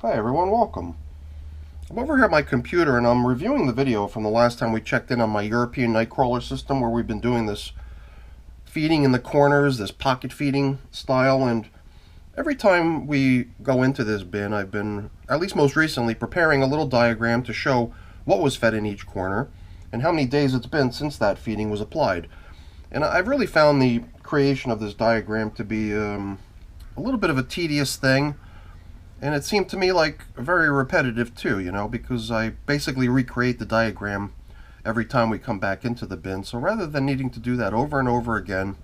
Hi everyone, welcome. I'm over here at my computer and I'm reviewing the video from the last time we checked in on my European nightcrawler system where we've been doing this feeding in the corners, this pocket feeding style, and every time we go into this bin I've been, at least most recently, preparing a little diagram to show what was fed in each corner and how many days it's been since that feeding was applied. And I've really found the creation of this diagram to be a little bit of a tedious thing. And it seemed to me like very repetitive too, because I basically recreate the diagram every time we come back into the bin. So rather than needing to do that over and over again,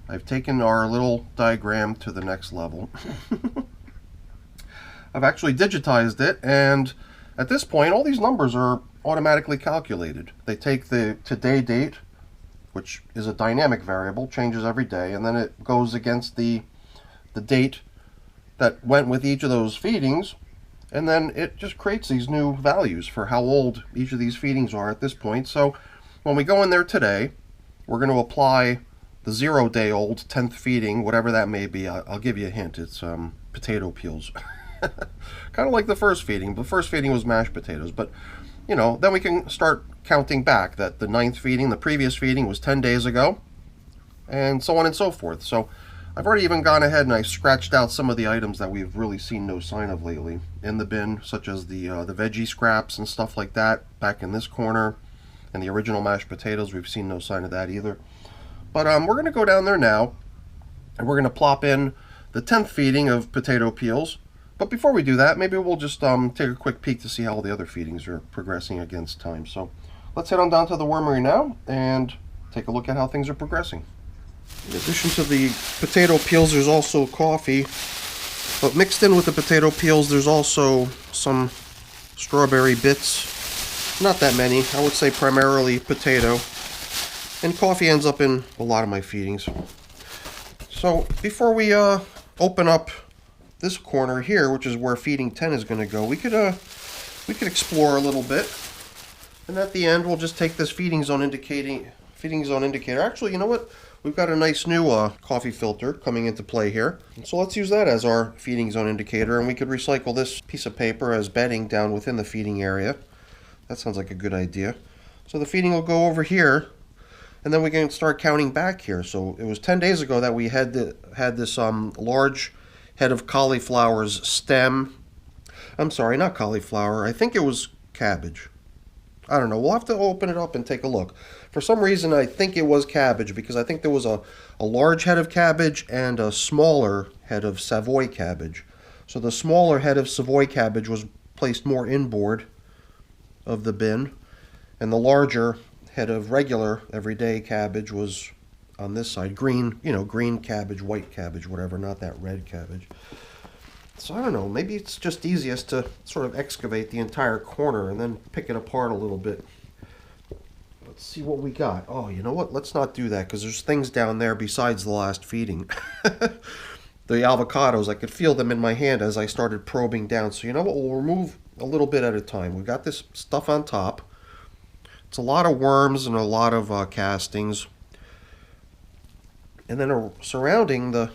I've taken our little diagram to the next level. I've actually digitized it, and at this point all these numbers are automatically calculated. They take the today date, which is a dynamic variable, changes every day, and then it goes against the date that went with each of those feedings, and then it just creates these new values for how old each of these feedings are at this point. So when we go in there today, we're going to apply the 0-day-old 10th feeding, whatever that may be. I'll give you a hint. It's potato peels. Kind of like the first feeding. The first feeding was mashed potatoes, but then we can start counting back that the 9th feeding, the previous feeding, was 10 days ago, and so on and so forth. So I've already even gone ahead and I scratched out some of the items that we've really seen no sign of lately in the bin, such as the veggie scraps and stuff like that back in this corner, and the original mashed potatoes. We've seen no sign of that either. But we're going to go down there now, and we're going to plop in the 10th feeding of potato peels. But before we do that, maybe we'll just take a quick peek to see how all the other feedings are progressing against time. So let's head on down to the wormery now and take a look at how things are progressing. In addition to the potato peels, there's also coffee, but mixed in with the potato peels, there's also some strawberry bits. Not that many, I would say primarily potato, and coffee ends up in a lot of my feedings. So before we open up this corner here, which is where feeding 10 is going to go, we could explore a little bit, and at the end we'll just take this feeding zone indicator. Actually, you know what? We've got a nice new coffee filter coming into play here. So let's use that as our feeding zone indicator, and we could recycle this piece of paper as bedding down within the feeding area. That sounds like a good idea. So the feeding will go over here, and then we can start counting back here. So it was 10 days ago that we had this large head of cauliflower's stem. I'm sorry, not cauliflower. I think it was cabbage. I don't know. We'll have to open it up and take a look. For some reason, I think it was cabbage because I think there was a large head of cabbage and a smaller head of Savoy cabbage. So the smaller head of Savoy cabbage was placed more inboard of the bin, and the larger head of regular everyday cabbage was on this side. Green, green cabbage, white cabbage, whatever, not that red cabbage. So I don't know, maybe it's just easiest to sort of excavate the entire corner and then pick it apart a little bit. Let's see what we got. Oh, you know what? Let's not do that because there's things down there besides the last feeding. The avocados, I could feel them in my hand as I started probing down. So you know what? We'll remove a little bit at a time. We've got this stuff on top. It's a lot of worms and a lot of castings. And then surrounding the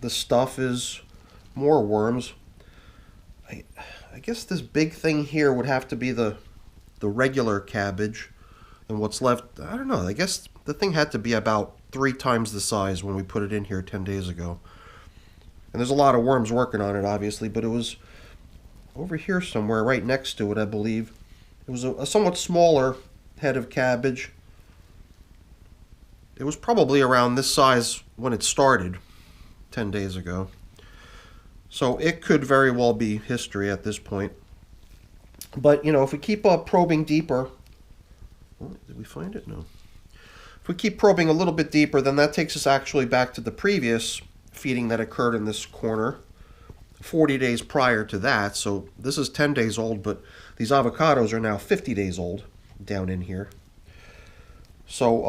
stuff is more worms. I guess this big thing here would have to be the regular cabbage, and what's left, I don't know, I guess the thing had to be about 3 times the size when we put it in here 10 days ago. And there's a lot of worms working on it, obviously, but it was over here somewhere right next to it, I believe. It was a somewhat smaller head of cabbage. It was probably around this size when it started 10 days ago. So it could very well be history at this point. But, if we keep probing deeper... Oh, did we find it? No. If we keep probing a little bit deeper, then that takes us actually back to the previous feeding that occurred in this corner 40 days prior to that. So this is 10 days old, but these avocados are now 50 days old down in here. So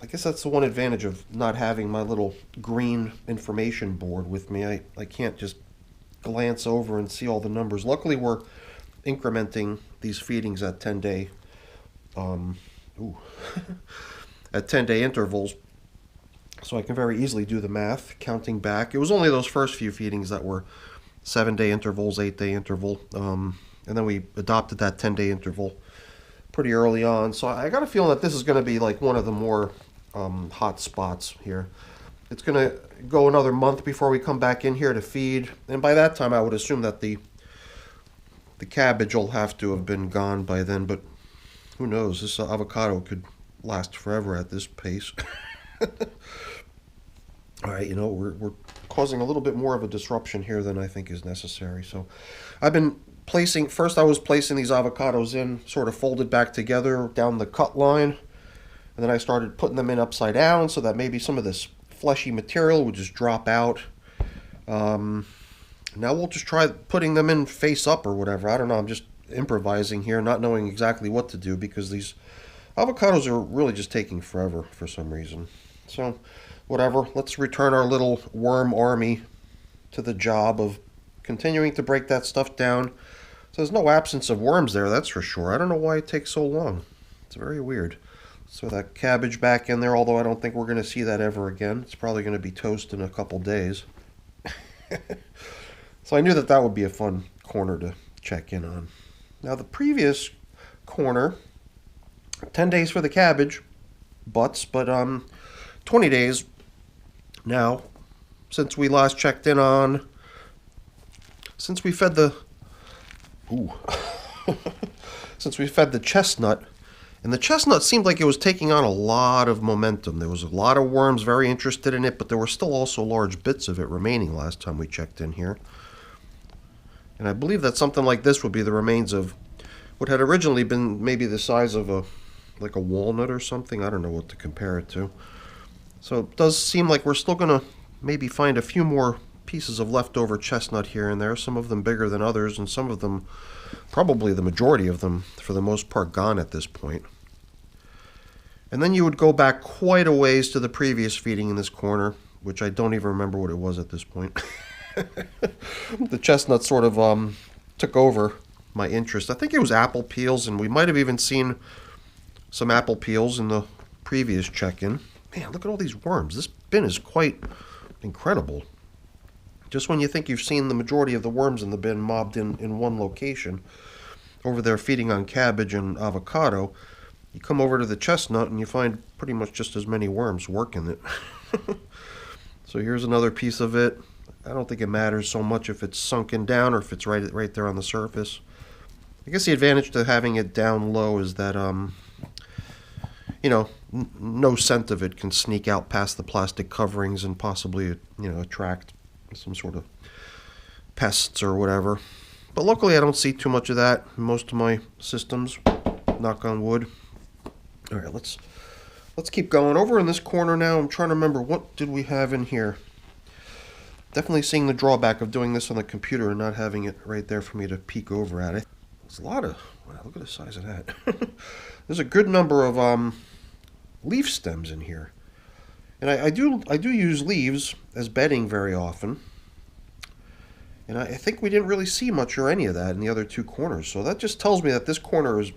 I guess that's the one advantage of not having my little green information board with me. I can't just glance over and see all the numbers. Luckily, we're incrementing these feedings at 10-day at 10-day intervals. So I can very easily do the math, counting back. It was only those first few feedings that were 7-day intervals, 8-day interval, and then we adopted that 10-day interval pretty early on. So I got a feeling that this is going to be like one of the more hot spots here. It's going to go another month before we come back in here to feed, and by that time I would assume that the cabbage will have to have been gone by then, but who knows? This avocado could last forever at this pace. All right, you know, we're causing a little bit more of a disruption here than I think is necessary. So I've been placing, first I was placing these avocados in sort of folded back together down the cut line, and then I started putting them in upside down so that maybe some of this fleshy material would just drop out. Now we'll just try putting them in face up or whatever. I don't know, I'm just improvising here, not knowing exactly what to do because these avocados are really just taking forever for some reason. So whatever, let's return our little worm army to the job of continuing to break that stuff down. So there's no absence of worms there, that's for sure. I don't know why it takes so long. It's very weird. So that cabbage back in there, although I don't think we're going to see that ever again. It's probably going to be toast in a couple days. So I knew that that would be a fun corner to check in on. Now the previous corner, 10 days for the cabbage butts, but 20 days now since we last checked in on, since we fed the since we fed the chestnut. And the chestnut seemed like it was taking on a lot of momentum. There was a lot of worms very interested in it, but there were still also large bits of it remaining last time we checked in here. And I believe that something like this would be the remains of what had originally been maybe the size of a walnut or something. I don't know what to compare it to. So it does seem like we're still going to maybe find a few more pieces of leftover chestnut here and there, some of them bigger than others, and some of them, probably the majority of them, for the most part, gone at this point. And then you would go back quite a ways to the previous feeding in this corner, which I don't even remember what it was at this point. The chestnut sort of took over my interest. I think it was apple peels, and we might have even seen some apple peels in the previous check-in. Man, look at all these worms. This bin is quite incredible. Just when you think you've seen the majority of the worms in the bin mobbed in one location, over there feeding on cabbage and avocado, you come over to the chestnut and you find pretty much just as many worms working it. So here's another piece of it. I don't think it matters so much if it's sunken down or if it's right there on the surface. I guess the advantage to having it down low is that, you know, no scent of it can sneak out past the plastic coverings and possibly, you know, attract some sort of pests or whatever. But luckily I don't see too much of that in most of my systems, knock on wood. All right, let's keep going. Over in this corner now, I'm trying to remember, what did we have in here? Definitely seeing the drawback of doing this on the computer and not having it right there for me to peek over at it. There's a lot of, wow, look at the size of that. There's a good number of leaf stems in here. And I do use leaves as bedding very often. And I think we didn't really see much or any of that in the other two corners. So that just tells me that this corner is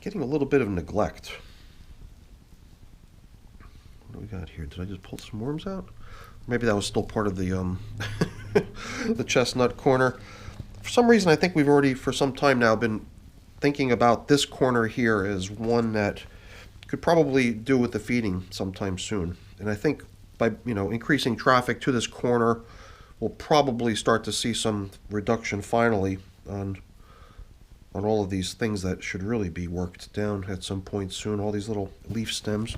getting a little bit of neglect. What do we got here? Did I just pull some worms out? Maybe that was still part of the the chestnut corner. For some reason, I think we've already, for some time now, been thinking about this corner here as one that could probably do with the feeding sometime soon. And I think by, you know, increasing traffic to this corner, we'll probably start to see some reduction finally on all of these things that should really be worked down at some point soon. All these little leaf stems.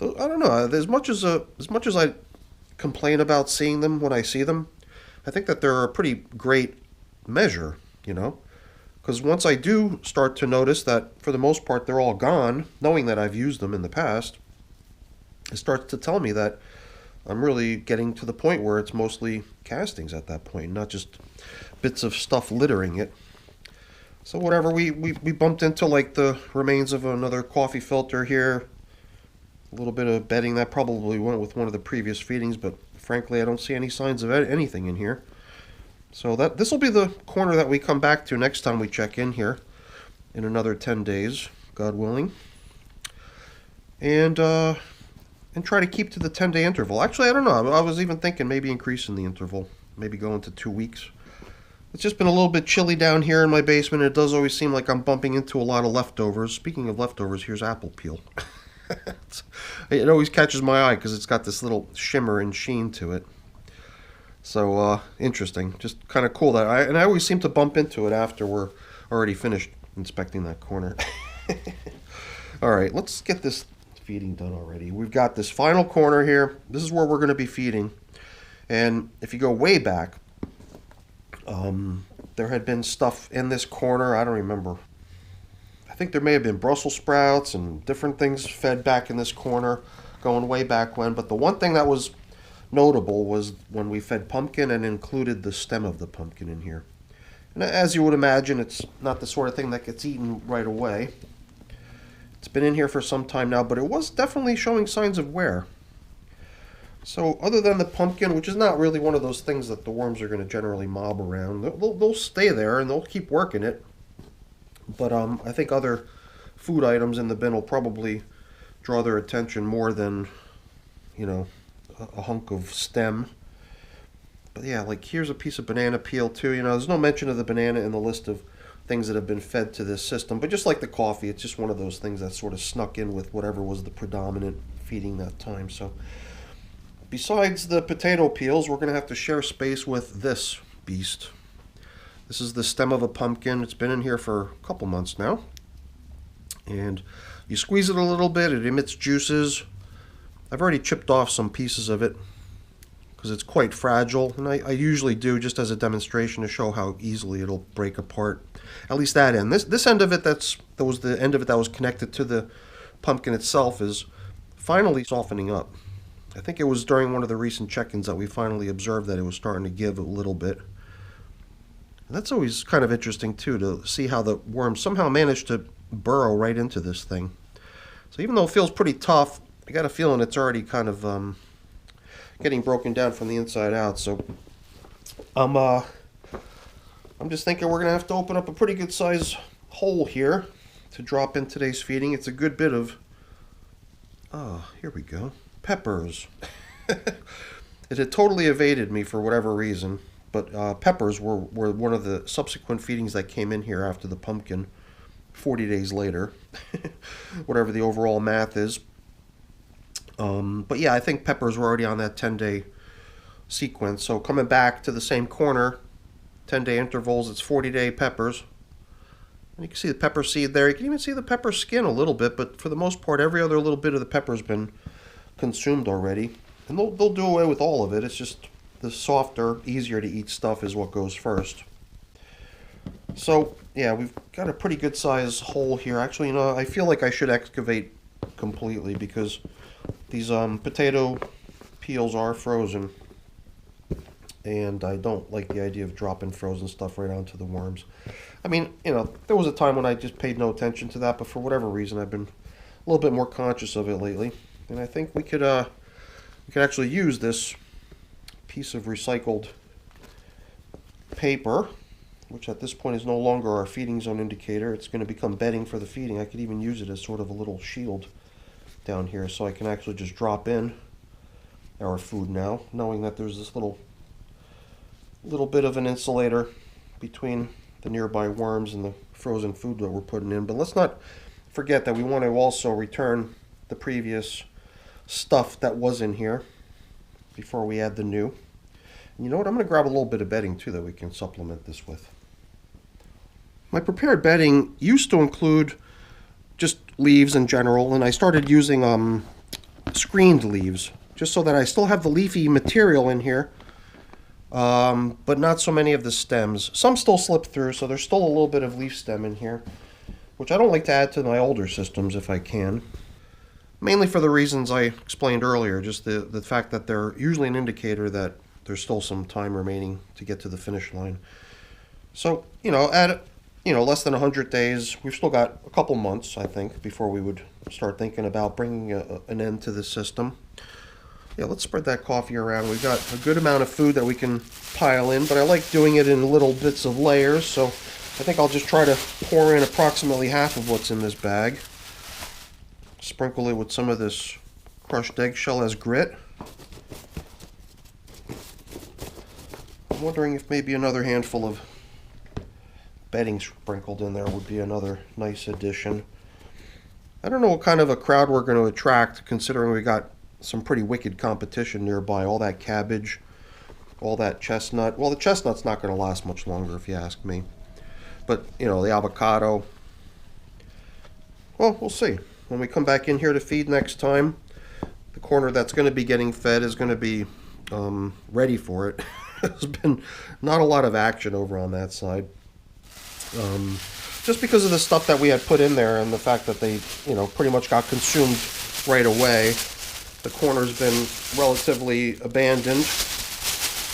I don't know. As much as I complain about seeing them when I see them, I think that they're a pretty great measure, you know. Because once I do start to notice that, for the most part, they're all gone, knowing that I've used them in the past, it starts to tell me that I'm really getting to the point where it's mostly castings at that point, not just bits of stuff littering it. So whatever, we bumped into like the remains of another coffee filter here, a little bit of bedding that probably went with one of the previous feedings, but frankly I don't see any signs of anything in here. So this will be the corner that we come back to next time we check in here in another 10 days, God willing. And and try to keep to the 10-day interval. Actually, I don't know. I was even thinking maybe increasing the interval, maybe going to 2 weeks. It's just been a little bit chilly down here in my basement. It does always seem like I'm bumping into a lot of leftovers. Speaking of leftovers, here's apple peel. It always catches my eye because it's got this little shimmer and sheen to it. So, interesting. Just kind of cool that I always seem to bump into it after we're already finished inspecting that corner. Alright, let's get this feeding done already. We've got this final corner here. This is where we're going to be feeding. And if you go way back, there had been stuff in this corner. I don't remember. I think there may have been Brussels sprouts and different things fed back in this corner going way back when. But the one thing that was notable was when we fed pumpkin and included the stem of the pumpkin in here. And as you would imagine, it's not the sort of thing that gets eaten right away. It's been in here for some time now, but it was definitely showing signs of wear. So other than the pumpkin, which is not really one of those things that the worms are going to generally mob around, they'll stay there and they'll keep working it. But I think other food items in the bin will probably draw their attention more than, you know, a hunk of stem. But yeah, like here's a piece of banana peel too. You know, there's no mention of the banana in the list of things that have been fed to this system. But just like the coffee, it's just one of those things that sort of snuck in with whatever was the predominant feeding that time. So besides the potato peels, we're going to have to share space with this beast. This is the stem of a pumpkin. It's been in here for a couple months now. And you squeeze it a little bit, it emits juices. I've already chipped off some pieces of it because it's quite fragile. And I usually do just as a demonstration to show how easily it'll break apart. At least that end. This end of it, that was the end of it that was connected to the pumpkin itself, is finally softening up. I think it was during one of the recent check-ins that we finally observed that it was starting to give a little bit. And that's always kind of interesting too, to see how the worm somehow managed to burrow right into this thing. So even though it feels pretty tough, I got a feeling it's already kind of getting broken down from the inside out. So I'm just thinking we're gonna have to open up a pretty good size hole here to drop in today's feeding. It's a good bit of, here we go, peppers. It had totally evaded me for whatever reason, but peppers were one of the subsequent feedings that came in here after the pumpkin 40 days later, whatever the overall math is. But yeah, I think peppers were already on that 10-day sequence. So coming back to the same corner, 10-day intervals, it's 40-day peppers. And you can see the pepper seed there. You can even see the pepper skin a little bit, but for the most part, every other little bit of the pepper's been consumed already. And they'll do away with all of it. It's just the softer, easier to eat stuff is what goes first. So yeah, we've got a pretty good size hole here. Actually, you know, I feel like I should excavate completely because these potato peels are frozen, and I don't like the idea of dropping frozen stuff right onto the worms. I mean, you know, there was a time when I just paid no attention to that, but for whatever reason I've been a little bit more conscious of it lately. And I think we could actually use this piece of recycled paper, which at this point is no longer our feeding zone indicator. It's going to become bedding for the feeding. I could even use it as sort of a little shield down here, so I can actually just drop in our food now, knowing that there's this little bit of an insulator between the nearby worms and the frozen food that we're putting in. But let's not forget that we want to also return the previous stuff that was in here before we add the new. And you know what? I'm going to grab a little bit of bedding too that we can supplement this with. My prepared bedding used to include just leaves in general, and I started using screened leaves just so that I still have the leafy material in here, but not so many of the stems. Some still slip through, so there's still a little bit of leaf stem in here, which I don't like to add to my older systems if I can. Mainly for the reasons I explained earlier, just the fact that they're usually an indicator that there's still some time remaining to get to the finish line. So, you know, at less than 100 days, we've still got a couple months, I think, before we would start thinking about bringing an end to the system. Yeah, let's spread that coffee around. We've got a good amount of food that we can pile in, but I like doing it in little bits of layers, so I think I'll just try to pour in approximately half of what's in this bag. Sprinkle it with some of this crushed eggshell as grit. I'm wondering if maybe another handful of bedding sprinkled in there would be another nice addition. I don't know what kind of a crowd we're going to attract, considering we got some pretty wicked competition nearby. All that cabbage, all that chestnut. Well, the chestnut's not going to last much longer, if you ask me. But, you know, the avocado. Well, we'll see. When we come back in here to feed next time, the corner that's going to be getting fed is going to be ready for it. There's been not a lot of action over on that side. Just because of the stuff that we had put in there and the fact that they, you know, pretty much got consumed right away. The corner's been relatively abandoned.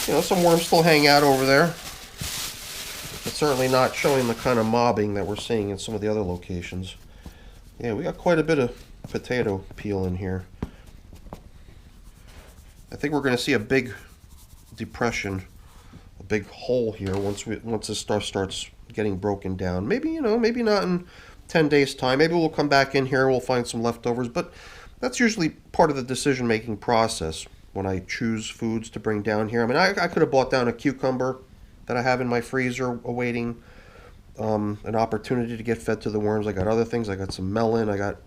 You know, some worms still hang out over there. But certainly not showing the kind of mobbing that we're seeing in some of the other locations. Yeah, we got quite a bit of potato peel in here. I think we're going to see a big depression, a big hole here once this stuff starts getting broken down. Maybe, you know, maybe not in 10 days time. Maybe we'll come back in here and we'll find some leftovers, but that's usually part of the decision-making process when I choose foods to bring down here. I mean, I could have bought down a cucumber that I have in my freezer awaiting an opportunity to get fed to the worms. I got other things. I got some melon. I got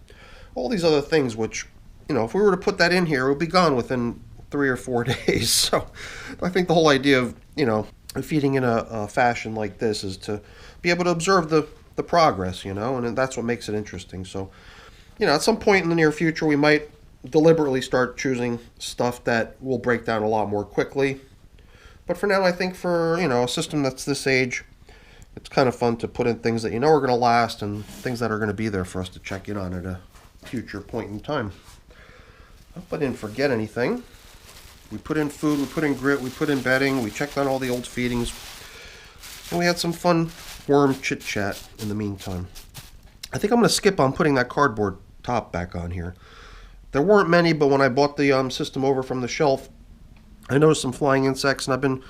all these other things which, you know, if we were to put that in here, it would be gone within 3 or 4 days. So I think the whole idea of, you know, feeding in a fashion like this is to be able to observe the progress, you know, and that's what makes it interesting. So, you know, at some point in the near future, we might deliberately start choosing stuff that will break down a lot more quickly. But for now, I think for, you know, a system that's this age, it's kind of fun to put in things that you know are going to last and things that are going to be there for us to check in on at a future point in time. I hope I didn't forget anything. We put in food, we put in grit, we put in bedding, we checked on all the old feedings, and we had some fun worm chit-chat in the meantime. I think I'm going to skip on putting that cardboard top back on here. There weren't many, but when I bought the system over from the shelf, I noticed some flying insects, and I've been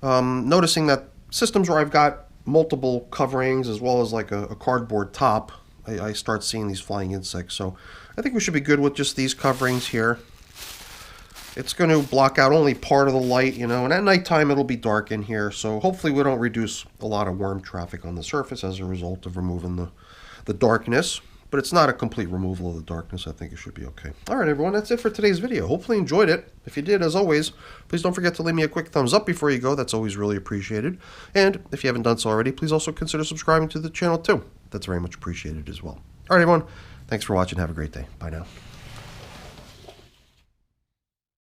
noticing that systems where I've got multiple coverings as well as like a cardboard top, I start seeing these flying insects. So I think we should be good with just these coverings here. It's going to block out only part of the light, you know, and at nighttime it'll be dark in here, so hopefully we don't reduce a lot of worm traffic on the surface as a result of removing the darkness. But it's not a complete removal of the darkness. I think it should be okay. All right, everyone, that's it for today's video. Hopefully you enjoyed it. If you did, as always, please don't forget to leave me a quick thumbs up before you go. That's always really appreciated. And if you haven't done so already, please also consider subscribing to the channel too. That's very much appreciated as well. All right, everyone, thanks for watching. Have a great day. Bye now.